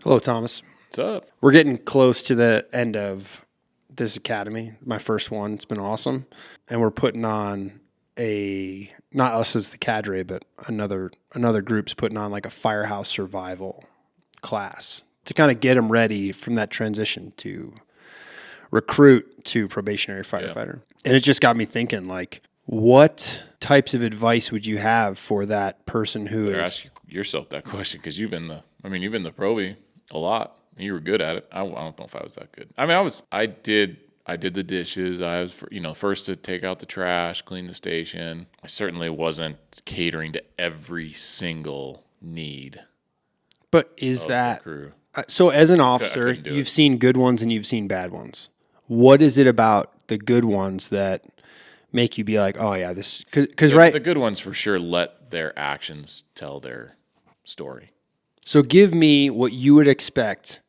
Hello, Thomas. What's up? We're getting close to the end of this academy. My first one. It's been awesome. And we're putting on not us as the cadre, but another group's putting on like a firehouse survival class to kind of get them ready from that transition to recruit to probationary firefighter. Yeah. And it just got me thinking, like, what types of advice would you have for that person who is... Ask yourself that question, because you've been the probie a lot. You were good at it. I don't know if I was that good. I mean, I did the dishes. I was, first to take out the trash, clean the station. I certainly wasn't catering to every single need. But is that... crew. So as an officer, you've seen good ones and you've seen bad ones. What is it about the good ones that make you be like, oh yeah, this... Because right... The good ones for sure let their actions tell their story. So give me what you would expect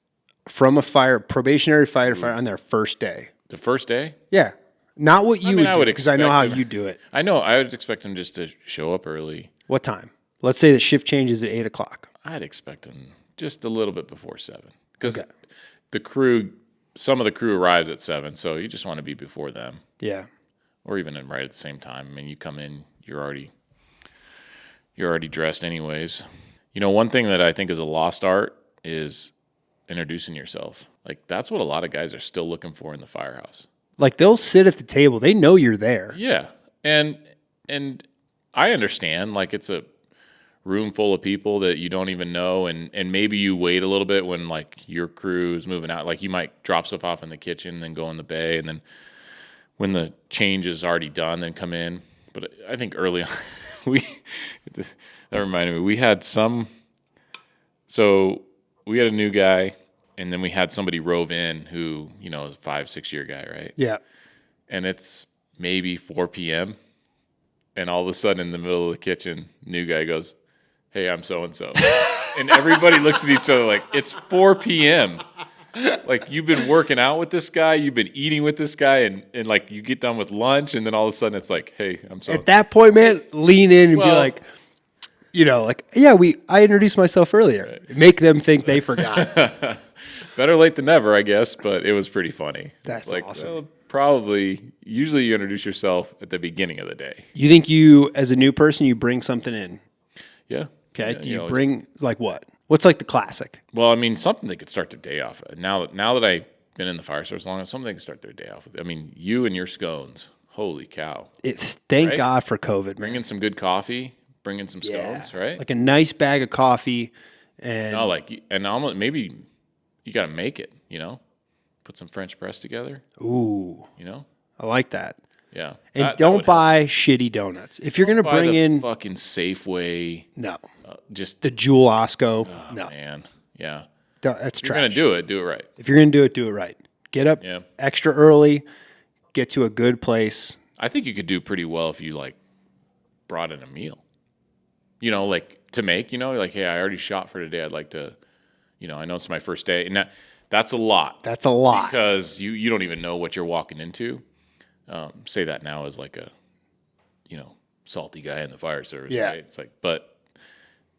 from a probationary firefighter on their first day. The first day? Yeah. Not what you would do, because I know how you do it. I know. I would expect them just to show up early. What time? Let's say the shift changes at 8 o'clock. I'd expect them just a little bit before 7. Because some of the crew arrives at 7, so you just want to be before them. Yeah. Or even right at the same time. I mean, you come in, you're already dressed anyways. One thing that I think is a lost art is introducing yourself. Like, that's what a lot of guys are still looking for in the firehouse. Like, they'll sit at the table. They know you're there. Yeah. And I understand, like, it's a room full of people that you don't even know, and maybe you wait a little bit when, like, your crew is moving out. Like, you might drop stuff off in the kitchen and then go in the bay, and then when the change is already done, then come in. But I think early on, that reminded me, we had a new guy, and then we had somebody rove in who, is a 5-6 year guy, right? Yeah. And it's maybe 4 p.m., and all of a sudden in the middle of the kitchen, new guy goes, "Hey, I'm so-and-so." And everybody looks at each other like, it's 4 p.m. Like, you've been working out with this guy, you've been eating with this guy, and like, you get done with lunch, and then all of a sudden it's like, "Hey, I'm so." At that point, man, lean in and be like, I introduced myself earlier. Right. Make them think they forgot. Better late than never, I guess, but it was pretty funny. That's awesome. Usually you introduce yourself at the beginning of the day. You think you, as a new person, you bring something in? Yeah. Okay. Do you bring, like, what? What's like the classic? Well, I mean, something they could start their day off with. Now that I've been in the fire service long, something they can start their day off with. I mean, you and your scones. Holy cow. Thank God for COVID, man. Bring in some good coffee. Bring in some scones, right? Like a nice bag of coffee, and almost maybe you got to make it. Put some French press together. Ooh, I like that. Yeah, and don't buy shitty donuts if you're gonna bring in fucking Safeway. No, just the Jewel Osco. Oh, no, man, yeah, that's trash. If you're gonna do it right. If you're gonna do it right. Get up extra early. Get to a good place. I think you could do pretty well if you brought in a meal. To make, like, hey, I already shot for today. I'd like to, I know it's my first day. And that's a lot. That's a lot. Because you don't even know what you're walking into. Say that now as like a, salty guy in the fire service, right? It's like, but,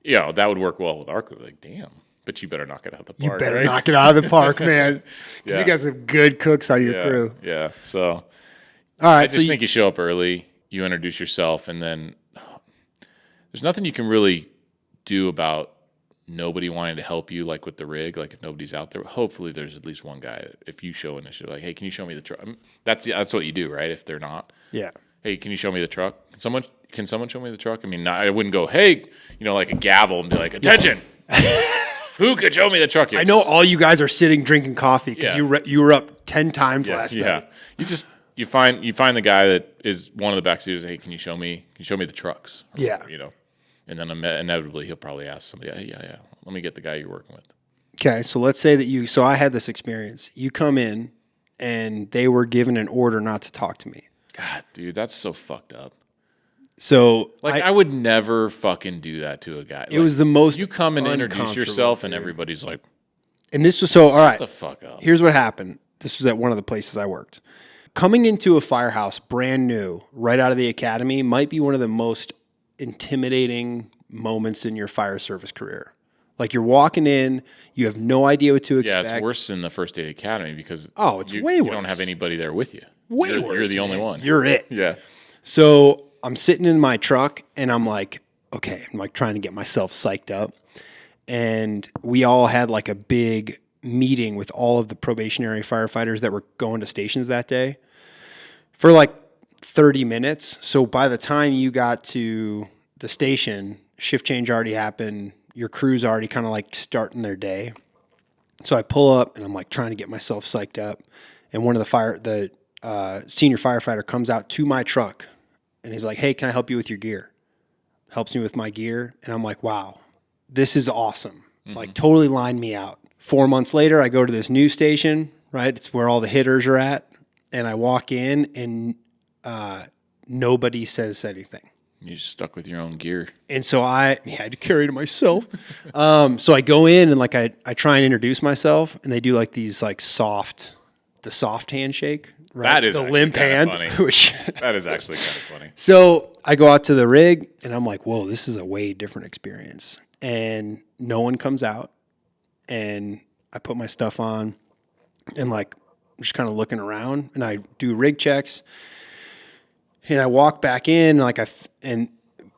that would work well with our crew. Like, damn. But you better knock it out of the park. You better knock it out of the park, man. Because you got some good cooks on your crew. Yeah. So, all right. I just think you show up early, you introduce yourself, and then there's nothing you can really do about nobody wanting to help you, like with the rig. Like, if nobody's out there, hopefully there's at least one guy. If you show initiative, like, hey, can you show me the truck? I mean, that's what you do, right? If they're not, hey, can you show me the truck? Can someone show me the truck? I mean, I wouldn't go, hey, like a gavel and be like, attention. Who could show me the truck? I know all you guys are sitting drinking coffee because you were up 10 times last night. Yeah, you find the guy that is one of the backseaters. Hey, can you show me the trucks? Or, and then inevitably he'll probably ask somebody, hey, yeah, let me get the guy you're working with. Okay, so let's say that so I had this experience. You come in and they were given an order not to talk to me. God, dude, that's so fucked up. So I would never fucking do that to a guy. It was the most you come and introduce yourself and everybody's like, and this was all right. Shut the fuck up. Here's what happened. This was at one of the places I worked. Coming into a firehouse brand new, right out of the academy, might be one of the most intimidating moments in your fire service career. Like you're walking in, you have no idea what to expect. Yeah, it's worse than the first day of academy because It's way you worse. don't have anybody there with you. Way You're worse. the only man. one. You're it. Yeah. So I'm sitting in my truck and I'm like, okay, I'm like trying to get myself psyched up. And we all had like a big meeting with all of the probationary firefighters that were going to stations that day for like 30 minutes. So by the time you got to the station, shift change already happened. Your crew's already kind of like starting their day. So I pull up and I'm like trying to get myself psyched up. And one of the senior firefighter comes out to my truck and he's like, hey, can I help you with your gear? Helps me with my gear. And I'm like, wow, this is awesome. Like totally lined me out. 4 months later, I go to this new station, right? It's where all the hitters are at. And I walk in and nobody says anything. You're stuck with your own gear. And so I had to carry it myself. So I go in and like I try and introduce myself and they do like these like the soft handshake, right? That is the limp hand, funny. which That is actually kind of funny. So I go out to the rig and I'm like, whoa, this is a way different experience. And no one comes out and I put my stuff on and like I'm just kind of looking around and I do rig checks and I walk back in and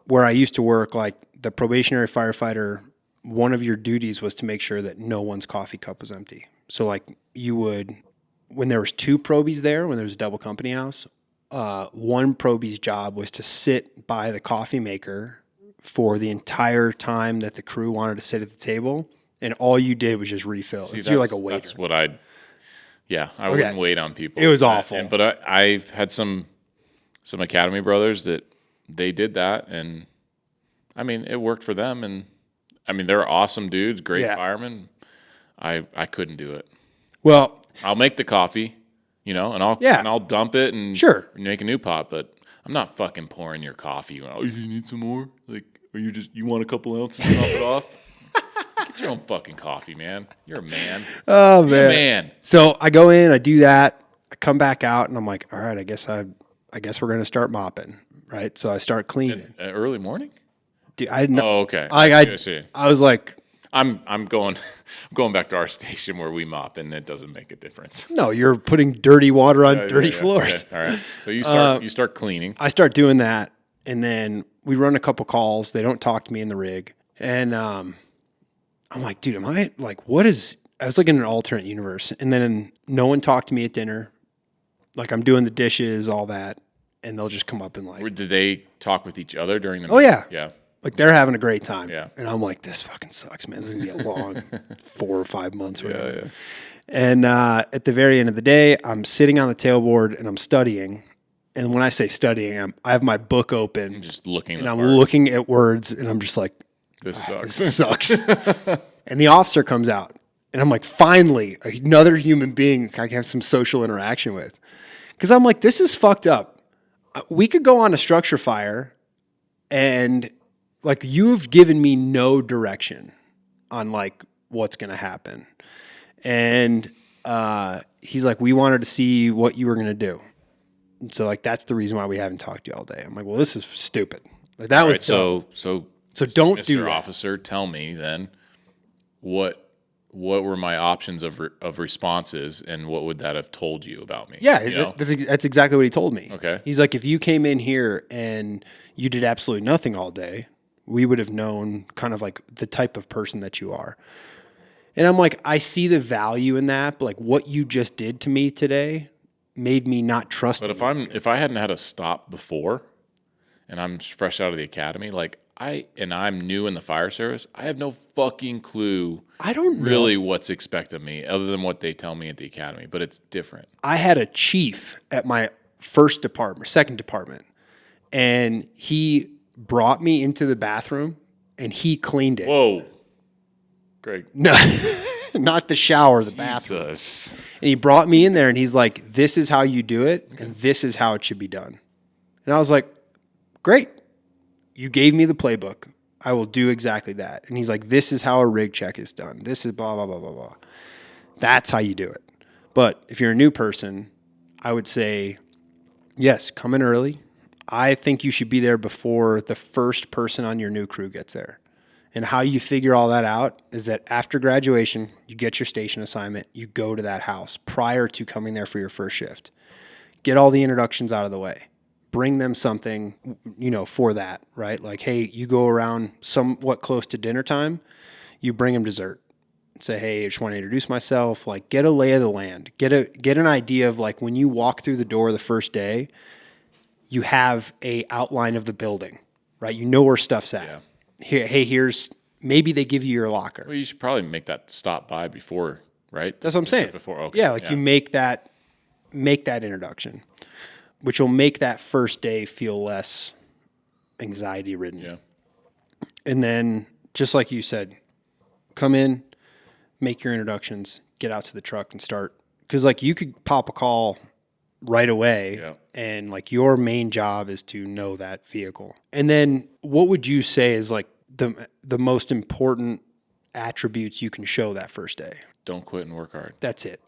where I used to work, like the probationary firefighter, one of your duties was to make sure that no one's coffee cup was empty. So like you would, when there was 2 probies there, when there was a double company house, one probie's job was to sit by the coffee maker for the entire time that the crew wanted to sit at the table, and all you did was just refill. So you're like a waiter. That's what I wouldn't wait on people. It was awful. But I've had some academy brothers that they did that, and I mean it worked for them, and I mean they're awesome dudes, great firemen. I couldn't do it. Well, I'll make the coffee, and I'll dump it and make a new pot, but I'm not fucking pouring your coffee. Oh, you need some more? Like, or you want a couple ounces to top it off? Get your own fucking coffee, man. You're a man. Oh, You're man. a man. So I go in, I do that, I come back out, and I'm like, all right, I guess we're gonna start mopping, right? So I start cleaning. Early morning? Dude, I didn't know. Oh, okay. I see. I was like, I'm going back to our station where we mop, and it doesn't make a difference. no, you're putting dirty water on dirty floors. Okay. All right. So you start cleaning. I start doing that, and then we run a couple calls. They don't talk to me in the rig, and I'm like, dude, am I like, what is? I was like in an alternate universe, and then no one talked to me at dinner. Like I'm doing the dishes, all that, and they'll just come up and like, Did they talk with each other during the? Oh yeah, yeah. Like they're having a great time. Yeah. And I'm like, this fucking sucks, man. This is gonna be a long 4 or 5 months. Whatever. Yeah. And at the very end of the day, I'm sitting on the tailboard and I'm studying. And when I say studying, I have my book open, Just looking, and I'm looking at words, and I'm just like, this sucks. this sucks. And the officer comes out, and I'm like, finally, another human being I can have some social interaction with, because I'm like, this is fucked up. We could go on a structure fire, and like you've given me no direction on like what's going to happen. And he's like, we wanted to see what you were going to do. And so like, that's the reason why we haven't talked to you all day. I'm like, well, this is stupid. Like that was dumb. So don't Mr. do that. Officer, tell me then what were my options of responses, and what would that have told you about me? Yeah, that's exactly what he told me. Okay. He's like, if you came in here and you did absolutely nothing all day, we would have known kind of like the type of person that you are. And I'm like, I see the value in that, but like what you just did to me today made me not trust you. But if I hadn't had a stop before, and I'm fresh out of the academy, like I'm new in the fire service, I have no fucking clue. I don't know really what's expected of me other than what they tell me at the academy, but it's different. I had a chief at my second department, and he brought me into the bathroom and he cleaned it. Whoa. Greg. No, not the shower, the bathroom. Jesus. And he brought me in there and he's like, this is how you do it, and this is how it should be done. And I was like, great. You gave me the playbook. I will do exactly that. And he's like, this is how a rig check is done. This is blah, blah, blah, blah, blah. That's how you do it. But if you're a new person, I would say, yes, come in early. I think you should be there before the first person on your new crew gets there. And how you figure all that out is that after graduation, you get your station assignment, you go to that house prior to coming there for your first shift. Get all the introductions out of the way. Bring them something, for that, right? Like, hey, you go around somewhat close to dinner time, you bring them dessert. Say, hey, I just want to introduce myself. Like, get a lay of the land. Get an idea of, like, when you walk through the door the first day, you have a outline of the building, right? You know where stuff's at. Yeah. Here's maybe they give you your locker. Well, you should probably make that stop by before, right? That's what I'm saying. Before, okay. Yeah, like you make that introduction, which will make that first day feel less anxiety ridden. Yeah. And then, just like you said, come in, make your introductions, get out to the truck and start. Because, like, you could pop a call right away, and, like, your main job is to know that vehicle. And then what would you say is, like, the most important attributes you can show that first day? Don't quit and work hard. That's it.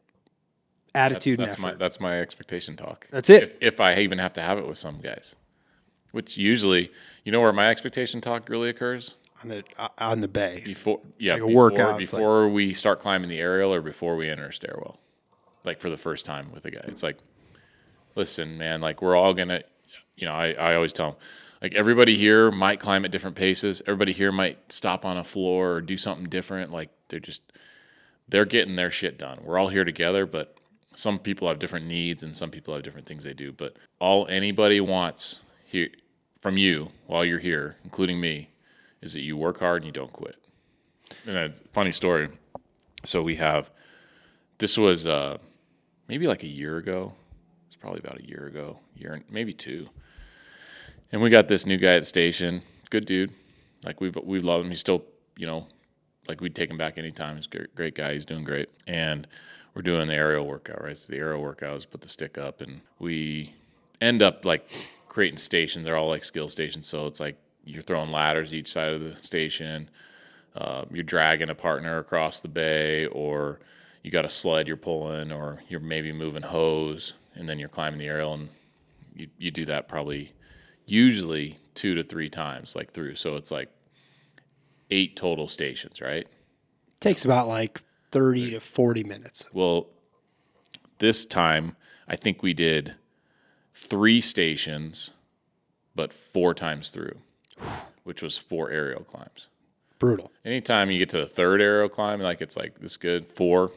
Attitude and effort. That's my expectation talk. That's it. If I even have to have it with some guys, which usually, where my expectation talk really occurs? On the bay. Before a workout. Before we start climbing the aerial or before we enter a stairwell. Like for the first time with a guy. It's like, listen, man, like we're all going to, I always tell them, like everybody here might climb at different paces. Everybody here might stop on a floor or do something different. Like they're getting their shit done. We're all here together, but some people have different needs and some people have different things they do. But all anybody wants here from you while you're here, including me, is that you work hard and you don't quit. And it's a funny story. So this was maybe like a year ago. It's probably about a year ago, maybe two. And we got this new guy at the station. Good dude. Like we've loved him. He's still, like we'd take him back anytime. He's a great guy. He's doing great. And we're doing the aerial workout, right? So the aerial workout is put the stick up, and we end up like creating stations. They're all like skill stations. So it's like you're throwing ladders each side of the station. You're dragging a partner across the bay, or you got a sled you're pulling, or you're maybe moving hose, and then you're climbing the aerial, and you do that probably usually 2 to 3 times like through. So it's like 8 total stations, right? Takes about like 30 to 40 minutes. Well, this time I think we did 3 stations, but 4 times through, which was 4 aerial climbs. Brutal. Anytime you get to the 3rd aerial climb, like it's like this good 4.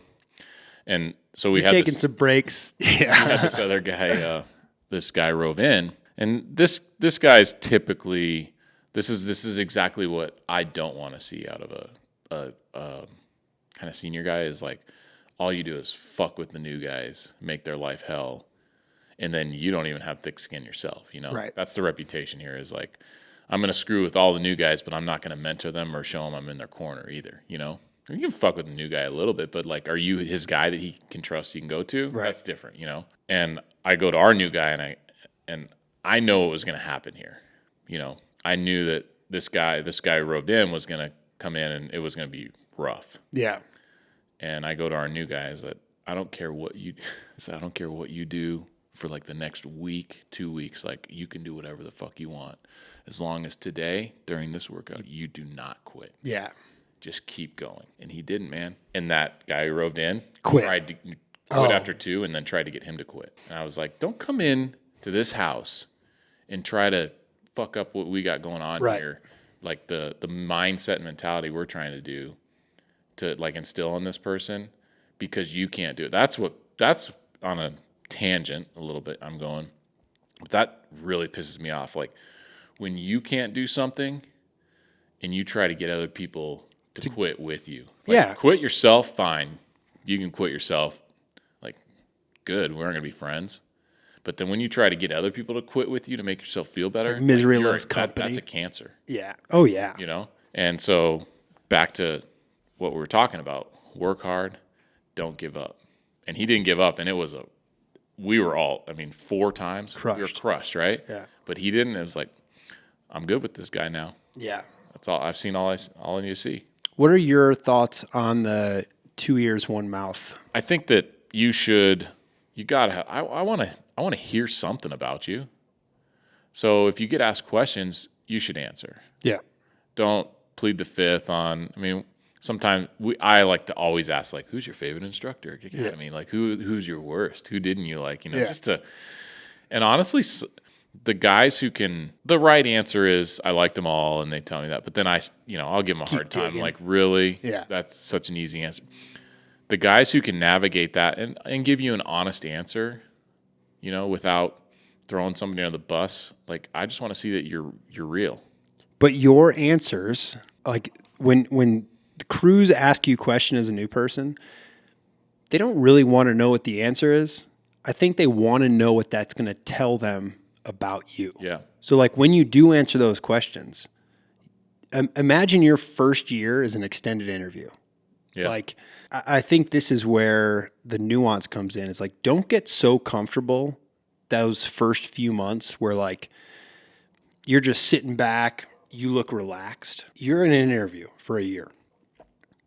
And so we had taking some breaks. Yeah. We had this other guy, this guy rove in, and this guy's typically this is exactly what I don't want to see out of a kind of senior guy. Is like all you do is fuck with the new guys, make their life hell, and then you don't even have thick skin yourself. Right. That's the reputation here. Is like I'm going to screw with all the new guys, but I'm not going to mentor them or show them I'm in their corner either. You can fuck with the new guy a little bit, but like, are you his guy that he can trust, he can go to? Right. That's different, And I go to our new guy, and I know what was going to happen here. I knew that this guy who roved in was going to come in, and it was going to be rough. Yeah. And I go to our new guy, I don't care what you do for like the next week, 2 weeks. Like you can do whatever the fuck you want, as long as today during this workout you do not quit. Yeah. Just keep going. And he didn't, man. And that guy who roved in tried to quit after 2 and then tried to get him to quit. And I was like, don't come in to this house and try to fuck up what we got going on here. Like the mindset and mentality we're trying to do to like instill in this person, because you can't do it. That's on a tangent a little bit I'm going. But that really pisses me off. Like when you can't do something and you try to get other people to quit with you. Like, quit yourself, fine. You can quit yourself. Like, good. We aren't going to be friends. But then when you try to get other people to quit with you to make yourself feel better, like misery loves company. That's a cancer. Yeah. Oh, yeah. And so back to what we were talking about. Work hard. Don't give up. And he didn't give up. And we were all, 4 times. Crushed. We were crushed, right? Yeah. But he didn't. It was like, I'm good with this guy now. Yeah. That's all. I've seen all I need to see. What are your thoughts on the 2 ears, 1 mouth? I think that you gotta have, I want to hear something about you. So if you get asked questions, you should answer. Yeah. Don't plead the fifth on. I mean, sometimes I like to always ask like, who's your favorite instructor at Academy? Like who's your worst? Who didn't you like? Just to. And honestly, the guys who can, the right answer is I liked them all, and they tell me that. But then I'll give them a hard time. Like, really? Yeah. That's such an easy answer. The guys who can navigate that and give you an honest answer, without throwing somebody under the bus. Like, I just want to see that you're real. But your answers, like when the crews ask you a question as a new person, they don't really want to know what the answer is. I think they want to know what that's going to tell them about you. Yeah. So like when you do answer those questions, imagine your first year is an extended interview. Yeah. Like I think this is where the nuance comes in. It's like, don't get so comfortable those first few months where like you're just sitting back, you look relaxed. You're in an interview for a year.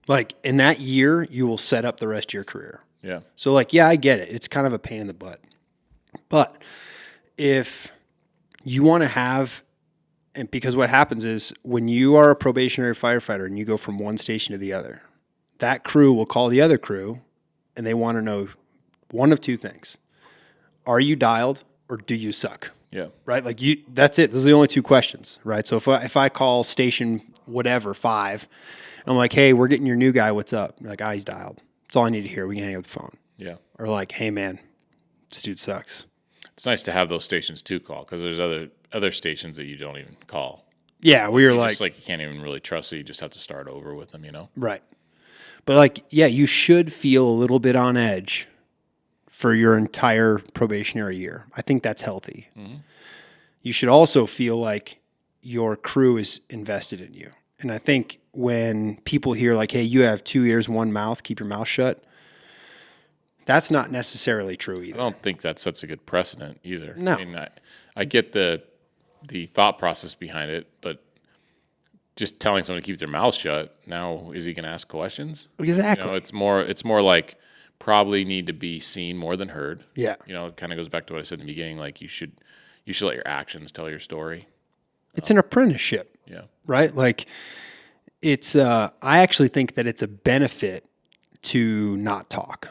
Like in that year, you will set up the rest of your career. Yeah. So like, yeah, I get it. It's kind of a pain in the butt. But if you want to have, and because what happens is when you are a probationary firefighter and you go from one station to the other, that crew will call the other crew and they want to know one of two things. Are you dialed or do you suck? Yeah. Right? Like that's it. Those are the only two questions, right? So if I call station whatever 5, I'm like, hey, we're getting your new guy. What's up? You're like, he's dialed. That's all I need to hear. We can hang up the phone. Yeah. Or like, hey man, this dude sucks. It's nice to have those stations too call, because there's other stations that you don't even call. Yeah, we were like you can't even really trust, so you just have to start over with them, Right. But like, yeah, you should feel a little bit on edge for your entire probationary year. I think that's healthy. Mm-hmm. You should also feel like your crew is invested in you. And I think when people hear like, hey, you have 2 ears, 1 mouth, keep your mouth shut, that's not necessarily true either. I don't think that sets a good precedent either. No. I mean, I get the thought process behind it, but just telling someone to keep their mouth shut, now is he going to ask questions? Exactly. It's more like probably need to be seen more than heard. Yeah. It kind of goes back to what I said in the beginning. Like you should let your actions tell your story. It's an apprenticeship. Yeah. Right? Like it's I actually think that it's a benefit to not talk.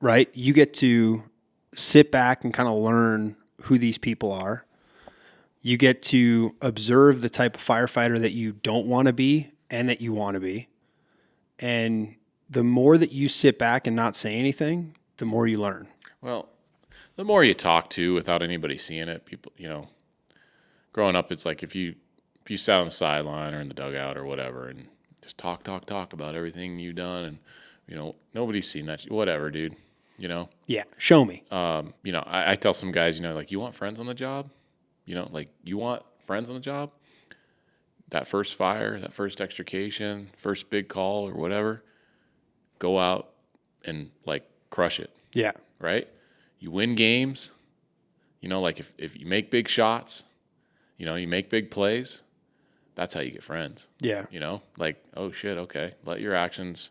Right? You get to sit back and kind of learn who these people are. You get to observe the type of firefighter that you don't want to be and that you want to be. And the more that you sit back and not say anything, the more you learn. Well, the more you talk to without anybody seeing it, people, growing up, it's like if you sat on the sideline or in the dugout or whatever and just talk about everything you've done and, nobody's seen that. Whatever, dude, Yeah, show me. I tell some guys, like, you want friends on the job? Like, you want friends on the job? That first fire, that first extrication, first big call or whatever, go out and, like, crush it. Yeah. Right? You win games. Like, if you make big shots, you make big plays, that's how you get friends. Yeah. Like, oh, shit, okay. Let your actions,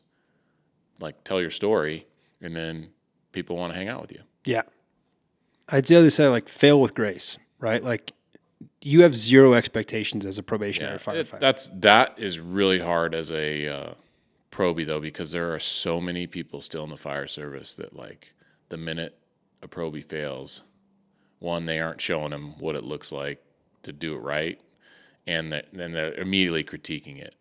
like, tell your story, and then people want to hang out with you. Yeah. I'd the other side, like, fail with grace, right? Like, you have zero expectations as a probationary firefighter. That is really hard as a probie, though, because there are so many people still in the fire service that, like, the minute a probie fails, one, they aren't showing them what it looks like to do it right, and then they're immediately critiquing it.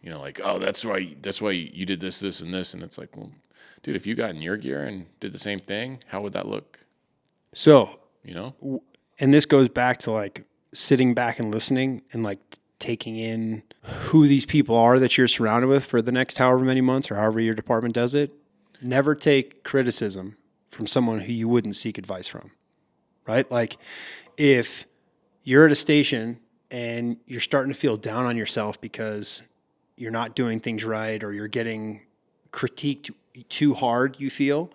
Like, oh, that's why you did this, and this, and it's like, well, dude, if you got in your gear and did the same thing, how would that look? So, and this goes back to like sitting back and listening and like taking in who these people are that you're surrounded with for the next however many months or however your department does it. Never take criticism from someone who you wouldn't seek advice from, right? Like if you're at a station and you're starting to feel down on yourself because you're not doing things right or you're getting critiqued too hard, you feel,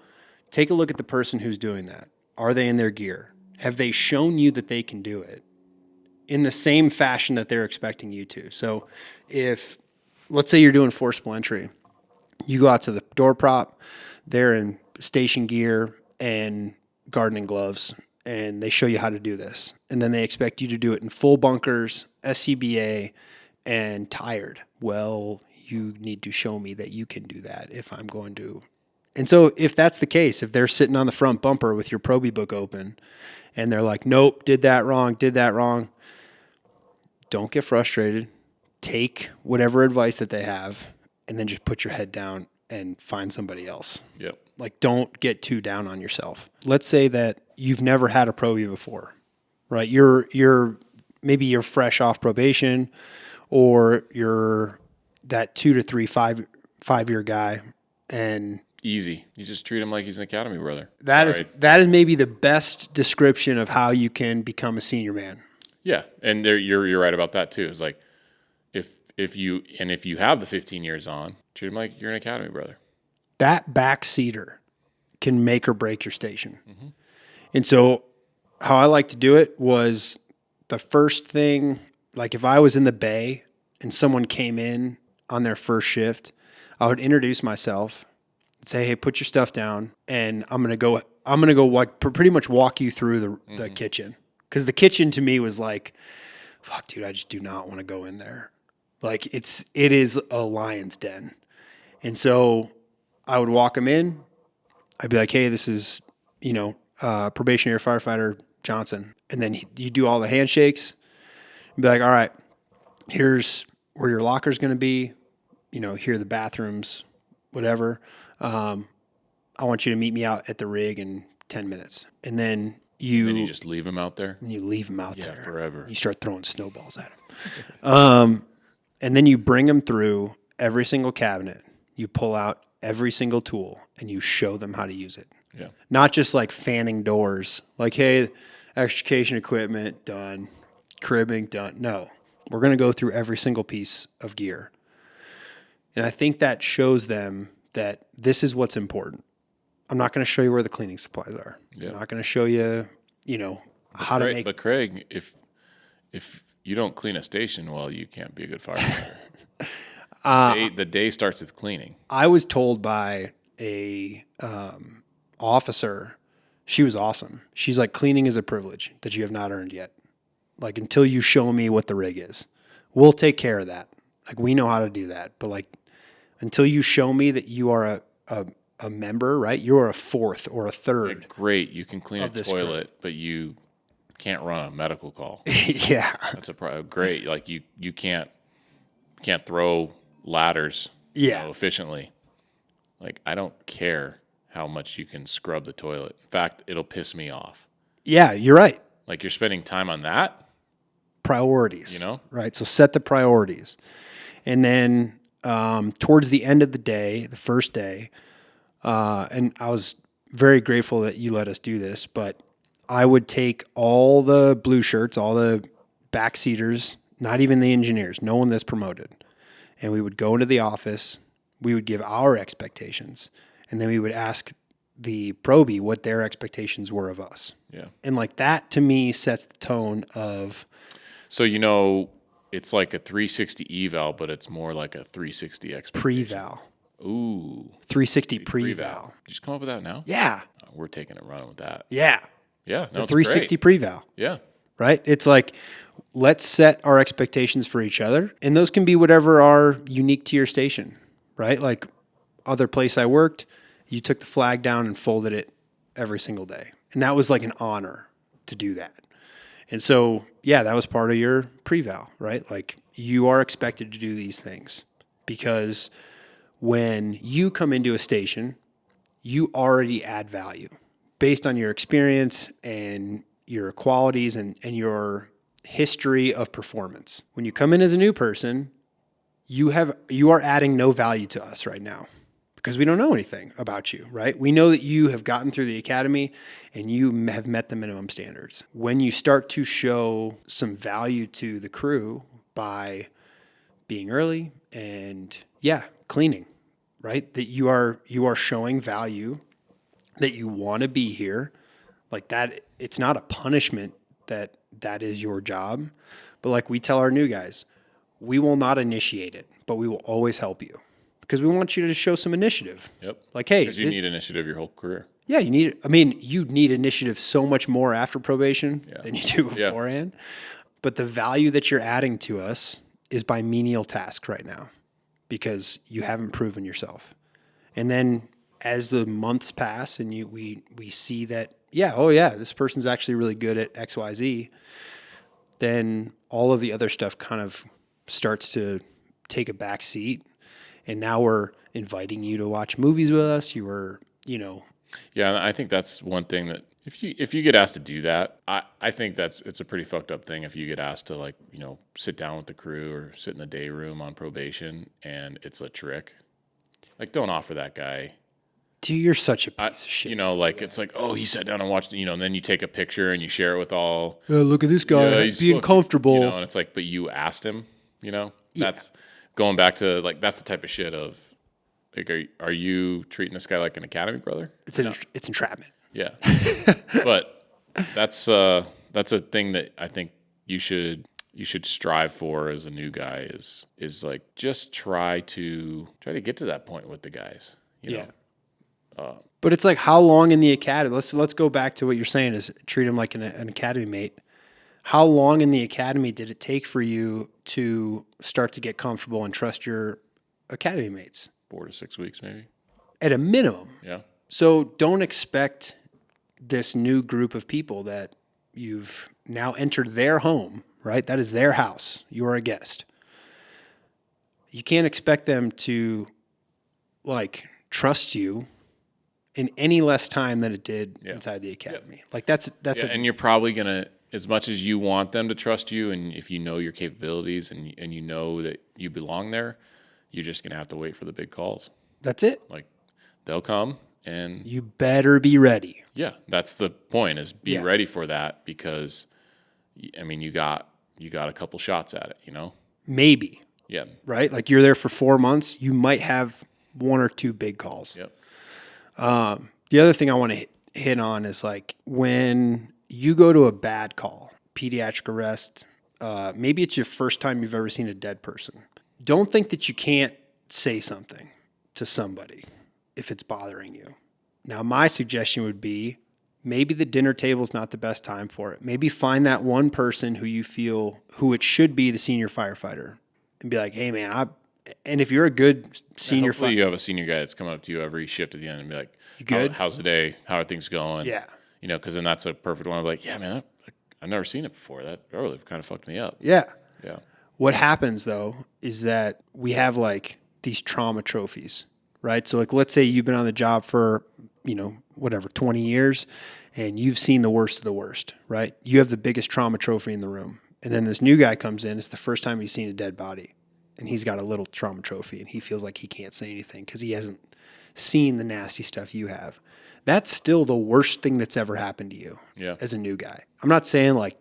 take a look at the person who's doing that. Are they in their gear? Have they shown you that they can do it in the same fashion that they're expecting you to? So if, let's say you're doing forcible entry, you go out to the door prop, they're in station gear and gardening gloves, and they show you how to do this. And then they expect you to do it in full bunkers, SCBA, and tired. well, you need to show me that you can do that if I'm going to. And so if that's the case, if they're sitting on the front bumper with your Proby book open and they're like, nope, did that wrong, don't get frustrated. Take whatever advice that they have and then just put your head down and find somebody else. Yep. Like, don't get too down on yourself. Let's say that you've never had a Proby before, right? Maybe you're fresh off probation, or you're that 2 to 3, 5 year guy, and Easy. You just treat him like he's an academy brother. that is maybe the best description of how you can become a senior man. Yeah, and you're right about that too. It's like if you have the 15 years on, treat him like you're an academy brother. That backseater can make or break your station. Mm-hmm. And so how I like to do it was the first thing, like if I was in the bay and someone came in on their first shift, I would introduce myself and say, hey, put your stuff down, and I'm going to go pretty much walk you through the kitchen. Because the kitchen to me was like, fuck, dude, I just do not want to go in there. Like it is a lion's den. And so I would walk them in. I'd be like, hey, this is, probationary firefighter Johnson. And then you do all the handshakes. And be like, all right, here's where your locker's going to be. Here are the bathrooms, whatever. I want you to meet me out at the rig in 10 minutes. And then you just leave him out there? And you leave him out there. Forever. You start throwing snowballs at him. And then you bring them through every single cabinet. You pull out every single tool and you show them how to use it. Yeah. Not just like fanning doors, like, hey, extrication equipment, done. Cribbing, done. No, we're going to go through every single piece of gear. And I think that shows them that this is what's important. I'm not going to show you where the cleaning supplies are. Yeah. I'm not going to show you, how to make. But Craig, if you don't clean a station, well, you can't be a good firefighter. The day starts with cleaning. I was told by a officer, she was awesome. She's like, cleaning is a privilege that you have not earned yet. Like, until you show me what the rig is, we'll take care of that. Like, we know how to do that. But like, until you show me that you are a member, right? You're a fourth or a third. Yeah, great. You can clean a toilet, but you can't run a medical call. Yeah. That's great. Like you can't throw ladders efficiently. Like, I don't care how much you can scrub the toilet. In fact, it'll piss me off. Yeah, you're right. Like, you're spending time on that. Priorities. Right? So set the priorities. And then towards the end of the day, the first day, and I was very grateful that you let us do this, but I would take all the blue shirts, all the backseaters, not even the engineers, no one that's promoted, and we would go into the office, we would give our expectations, and then we would ask the probie what their expectations were of us. Yeah. And like that to me sets the tone of. So, it's like a 360 eval, but it's more like a 360 expectation. Pre-val. Ooh. 360 pre-val. Did you just come up with that now? Yeah. We're taking it running with that. Yeah. Yeah. No, the 360 pre-val. Yeah. Right? It's like, let's set our expectations for each other. And those can be whatever are unique to your station, right? Like other place I worked, you took the flag down and folded it every single day. And that was like an honor to do that. And so, yeah, that was part of your pre-val, right? Like, you are expected to do these things because when you come into a station, you already add value based on your experience and your qualities and your history of performance. When you come in as a new person, you are adding no value to us right now because we don't know anything about you, right? We know that you have gotten through the academy and you have met the minimum standards. When you start to show some value to the crew by being early and cleaning, right? That you are showing value, that you want to be here, like that. It's not a punishment that is your job, but like we tell our new guys, we will not initiate it, but we will always help you because we want you to show some initiative. Yep. Like, hey, because you need initiative your whole career. Yeah, you need initiative so much more after probation than you do beforehand. Yeah. But the value that you're adding to us is by menial task right now because you haven't proven yourself. And then as the months pass and we see that, this person's actually really good at XYZ, then all of the other stuff kind of starts to take a back seat. And now we're inviting you to watch movies with us. You were, Yeah, I think that's one thing that if you get asked to do that, I think it's a pretty fucked up thing if you get asked to sit down with the crew or sit in the day room on probation and it's a trick. Like, don't offer that guy. Dude, you're such a piece of shit. It's like, oh, he sat down and watched, and then you take a picture and you share it with all. Look at this guy being comfortable. And it's like, but you asked him, That's going back to, that's the type of shit of, like, are you treating this guy like an academy brother? It's entrapment. Yeah. But that's a thing that I think you should strive for as a new guy is like, just try to get to that point with the guys, you know? But it's like, how long in the academy? Let's go back to what you're saying is treat him like an academy mate. How long in the academy did it take for you to start to get comfortable and trust your academy mates? 4 to 6 weeks, maybe. At a minimum. Yeah. So don't expect this new group of people that you've now entered their home, right? That is their house. You are a guest. You can't expect them to trust you in any less time than it did inside the academy. Yep. And you're probably gonna, as much as you want them to trust you, and if you know your capabilities and you know that you belong there, you're just gonna have to wait for the big calls. That's it. Like, they'll come, and you better be ready. Yeah, that's the point. Is be ready for that, because, I mean, you got a couple shots at it. Maybe. Yeah. Right. Like, you're there for 4 months. You might have 1 or 2 big calls. Yep. The other thing I want to hit on is, like, when you go to a bad call, pediatric arrest, maybe it's your first time you've ever seen a dead person. Don't think that you can't say something to somebody if it's bothering you. Now, my suggestion would be maybe the dinner table's not the best time for it. Maybe find that one person who it should be the senior firefighter, and be like, hey, man, and if you're a good senior firefighter, you have a senior guy that's coming up to you every shift at the end and be like, you good? How's the day? How are things going? Yeah. Because then that's a perfect one. I'm like, yeah, man, I've never seen it before. That really kind of fucked me up. Yeah. Yeah. What happens, though, is that we have, like, these trauma trophies, right? So, like, let's say you've been on the job for, 20 years, and you've seen the worst of the worst, right? You have the biggest trauma trophy in the room. And then this new guy comes in. It's the first time he's seen a dead body, and he's got a little trauma trophy, and he feels like he can't say anything because he hasn't seen the nasty stuff you have. That's still the worst thing that's ever happened to you as a new guy. I'm not saying, like,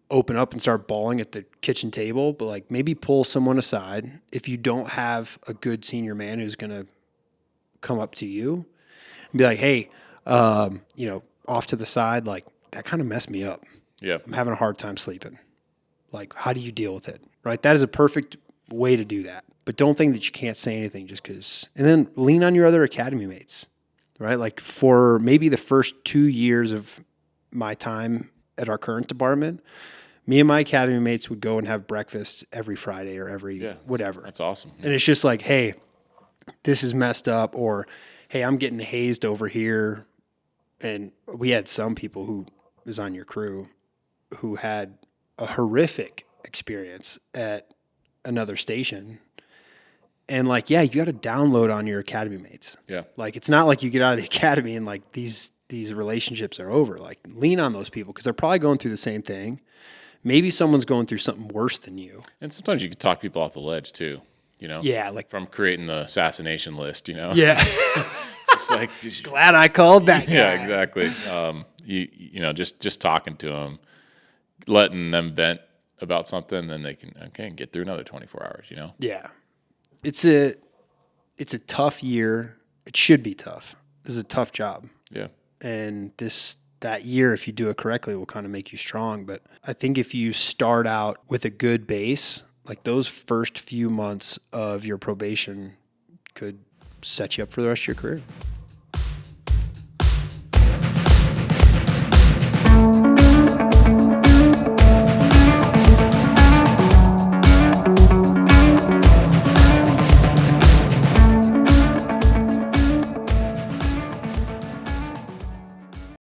open up and start bawling at the kitchen table, but, like, maybe pull someone aside if you don't have a good senior man who's going to come up to you and be like, hey, off to the side, like, that kind of messed me up. Yeah. I'm having a hard time sleeping. Like, how do you deal with it? Right? That is a perfect way to do that. But don't think that you can't say anything just because. And then lean on your other academy mates, right? Like, for maybe the first 2 years of my time at our current department, me and my academy mates would go and have breakfast every Friday or every whatever. That's awesome. And it's just like, hey, this is messed up, or, hey, I'm getting hazed over here. And we had some people who was on your crew who had a horrific experience at another station. And, like, you got to download on your academy mates. Yeah. Like, it's not like you get out of the academy and, like, these relationships are over. Like, lean on those people because they're probably going through the same thing. Maybe someone's going through something worse than you. And sometimes you can talk people off the ledge too, Yeah, like, from creating the assassination list, Yeah. Just like, glad I called that guy. Yeah, exactly. Just talking to them, letting them vent about something, then they can get through another 24 hours, Yeah. It's a tough year. It should be tough. This is a tough job. Yeah. And that year, if you do it correctly, will kind of make you strong. But I think if you start out with a good base, like, those first few months of your probation could set you up for the rest of your career.